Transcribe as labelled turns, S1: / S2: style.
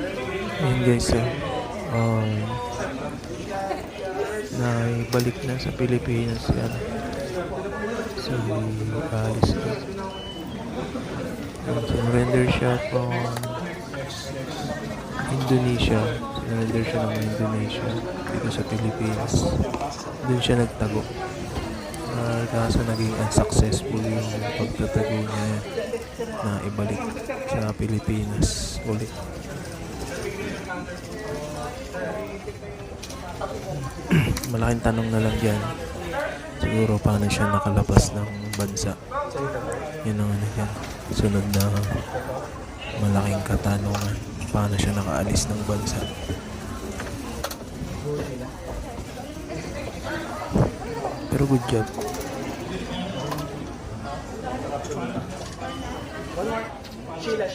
S1: Ayun guys, naibalik na sa Pilipinas yan. Si Alice na. Surrender siya from Indonesia. Surrender siya ng Indonesia dito sa Pilipinas. Doon siya nagtago. Kaso naging unsuccessful yung pagtatago niya na ibalik sa Pilipinas ulit. Malaking tanong na lang dyan, siguro paano siya nakalabas ng bansa. Yun ang ano dyan, sunod na malaking katanungan, paano siya nakaalis ng bansa. Pero good job. Sheila.